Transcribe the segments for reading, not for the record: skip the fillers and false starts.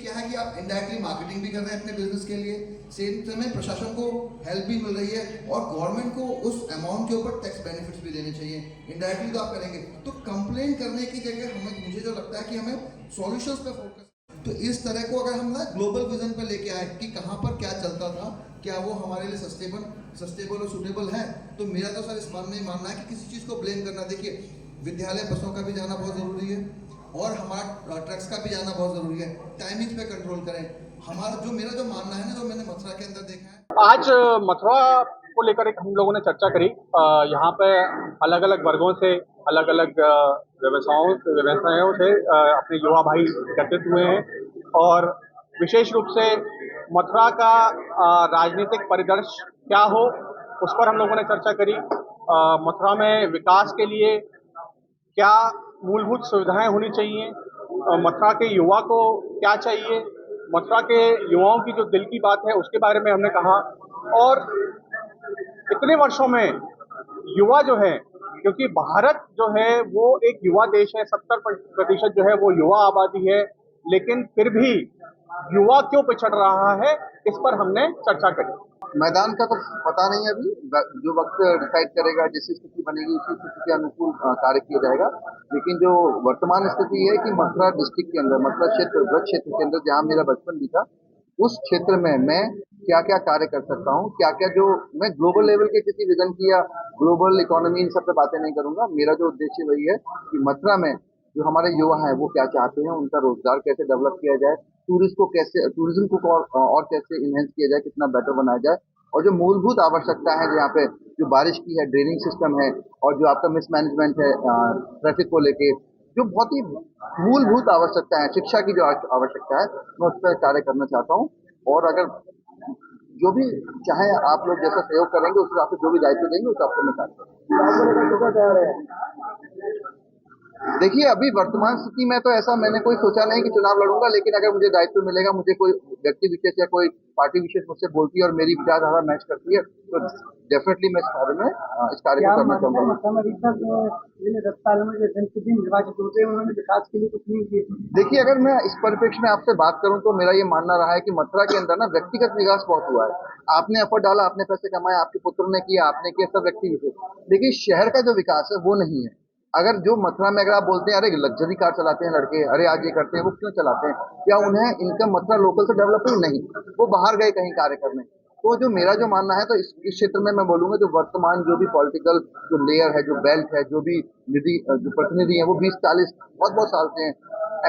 क्या है कि आप इनडायरेक्टली मार्केटिंग भी कर रहे हैं अपने बिजनेस के लिए, सेम समय प्रशासन को हेल्प भी मिल रही है और गवर्नमेंट को उस अमाउंट के ऊपर टैक्स बेनिफिट्स भी देने चाहिए। इनडायरेक्टली तो आप करेंगे, तो कंप्लेन करने की जगह हमें, मुझे जो लगता है कि हमें सॉल्यूशंस पे फोकस, तो इस तरह को अगर हम ना ग्लोबल विजन पे लेके आए कि कहाँ पर क्या चलता था, क्या वो हमारे लिए सस्टेबल और सूटेबल है, तो मेरा तो सर इस बात में मानना है कि किसी चीज़ को ब्लेम करना, देखिए विद्यालय बसों का भी जाना बहुत ज़रूरी है और हमारा ट्रक्स का भी जाना बहुत ज़रूरी है, टाइमिंग्स पे कंट्रोल करें। हमारा जो मेरा जो मानना है ना, जो मैंने मथुरा के अंदर देखा है, आज मथुरा को लेकर एक हम लोगों ने चर्चा करी। यहाँ पे अलग अलग वर्गों से, अलग अलग व्यवसायों से अपने युवा भाई एकत्रित हुए हैं और विशेष रूप से मथुरा का राजनीतिक परिदृश्य क्या हो, उस पर हम लोगों ने चर्चा करी। मथुरा में विकास के लिए क्या मूलभूत सुविधाएं होनी चाहिए, मथुरा के युवा को क्या चाहिए, मथुरा के युवाओं की जो दिल की बात है उसके बारे में हमने कहा। और इतने वर्षों में युवा जो है, क्योंकि भारत जो है वो एक युवा देश है, 70% जो है वो युवा आबादी है, लेकिन फिर भी युवा क्यों पिछड़ रहा है, इस पर हमने चर्चा करी। मैदान का तो पता नहीं अभी, जो वक्त डिसाइड करेगा, जैसी स्थिति बनेगी उसी स्थिति के अनुकूल कार्य किया जाएगा। लेकिन जो वर्तमान स्थिति है कि मथुरा डिस्ट्रिक्ट के अंदर, मथुरा क्षेत्र, ब्रज क्षेत्र के अंदर जहाँ मेरा बचपन भी था, उस क्षेत्र में मैं क्या क्या कार्य कर सकता हूँ, क्या क्या जो मैं ग्लोबल लेवल के किसी विजन की या ग्लोबल इकोनॉमी इन सब पे बातें नहीं करूंगा। मेरा जो उद्देश्य वही है कि मथुरा में जो हमारे युवा हैं वो क्या चाहते हैं, उनका रोजगार कैसे डेवलप किया जाए, टूरिज्म को और कैसे इनहेंस किया जाए, कितना बेटर बनाया जाए, और जो मूलभूत आवश्यकता है यहाँ पे, जो बारिश की है, ड्रेनिंग सिस्टम है, और जो आपका मिसमैनेजमेंट है ट्रैफिक को लेके, जो बहुत ही मूलभूत आवश्यकता है, शिक्षा की जो आवश्यकता है, मैं उस पर कार्य करना चाहता हूँ। और अगर जो भी चाहे आप लोग जैसा सहयोग करेंगे, उस हिसाब से जो भी दायित्व देंगे उस हिसाब से मैं कार्य करूँगा। देखिए, अभी वर्तमान स्थिति में तो ऐसा मैंने कोई सोचा नहीं कि चुनाव लड़ूंगा, लेकिन अगर मुझे दायित्व मिलेगा, मुझे कोई व्यक्ति विशेष या कोई पार्टी विशेष मुझसे बोलती है और मेरी विचारधारा मैच करती है, तो डेफिनेटली मैं इस कार्य को करना चाहूंगा। विकास के लिए कुछ नहीं किया। देखिए, अगर मैं इस परिप्रेक्ष्य में आपसे बात करूं तो मेरा ये मानना रहा है कि मथुरा के अंदर ना व्यक्तिगत विकास बहुत हुआ है। आपने एफर्ट डाला, आपने पैसे कमाए, आपके पुत्र ने किया, आपने किया, सब व्यक्ति विशेष। लेकिन शहर का जो विकास है वो नहीं है। अगर जो मथुरा में अगर आप बोलते हैं अरे लग्जरी कार चलाते हैं लड़के, अरे आज ये करते हैं, वो क्यों चलाते हैं? क्या उन्हें इनकम मथुरा लोकल से डेवलप हुई? नहीं, वो बाहर गए कहीं कार्य करने। तो जो मेरा जो मानना है, तो इस क्षेत्र में मैं बोलूंगा, जो वर्तमान जो भी पॉलिटिकल जो लेयर है, जो बेल्ट है, जो भी निधि जो प्रतिनिधि है, वो 20-40 बहुत बहुत साल से हैं।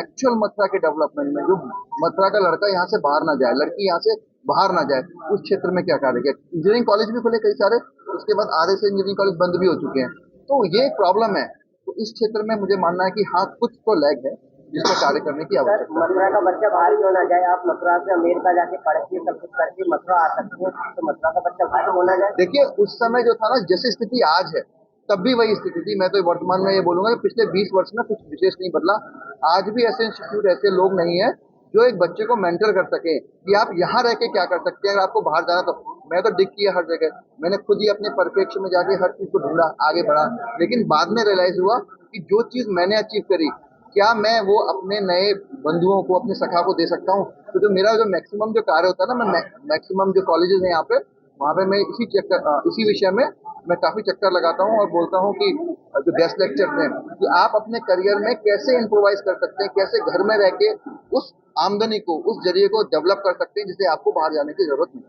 एक्चुअल मथुरा के डेवलपमेंट में जो मथुरा का लड़का यहाँ से बाहर ना जाए, लड़की यहाँ से बाहर ना जाए, उस क्षेत्र में क्या कार्य किया। इंजीनियरिंग कॉलेज भी खुले कई सारे, उसके बाद आधे से इंजीनियरिंग कॉलेज बंद भी हो चुके हैं, तो ये एक प्रॉब्लम है। तो इस क्षेत्र में मुझे मानना है कि हाँ, कुछ तो लैग है जिसको कार्य करने की आवश्यकता है। मथुरा का बच्चा बाहर क्यों ना जाए? आप मथुरा से अमेरिका जाके पढ़ के सब कुछ करके मथुरा आ सकते हैं, तो मथुरा का बच्चा बाहर क्यों ना जाए? देखिए, उस समय जो था ना, जैसी स्थिति आज है तब भी वही स्थिति थी। मैं तो वर्तमान में ये बोलूंगा कि पिछले 20 वर्ष में कुछ विशेष नहीं बदला। आज भी ऐसे इंस्टीट्यूट, ऐसे लोग नहीं है जो एक बच्चे को मेंटर कर सके कि आप यहाँ रह के क्या कर सकते हैं, अगर आपको बाहर जाना। तो मैं तो डिग किया हर जगह, मैंने खुद ही अपने परिप्रेक्ष्य में जाके हर चीज को ढूंढा, आगे बढ़ा, लेकिन बाद में रियलाइज हुआ कि जो चीज मैंने अचीव करी, क्या मैं वो अपने नए बंधुओं को, अपने सखा को दे सकता हूँ? तो जो मेरा जो मैक्सिमम जो कार्य होता है ना, मैं मैक्सिमम जो कॉलेजेस हैं यहाँ पे, वहाँ पे मैं इसी विषय में मैं काफी चक्कर लगाता हूँ और बोलता हूँ कि जो गेस्ट लेक्चर हैं कि आप अपने करियर में कैसे इम्प्रोवाइज कर सकते हैं, कैसे घर में रह के उस आमदनी को, उस जरिए को डेवलप कर सकते हैं जिससे आपको बाहर जाने की जरूरत नहीं।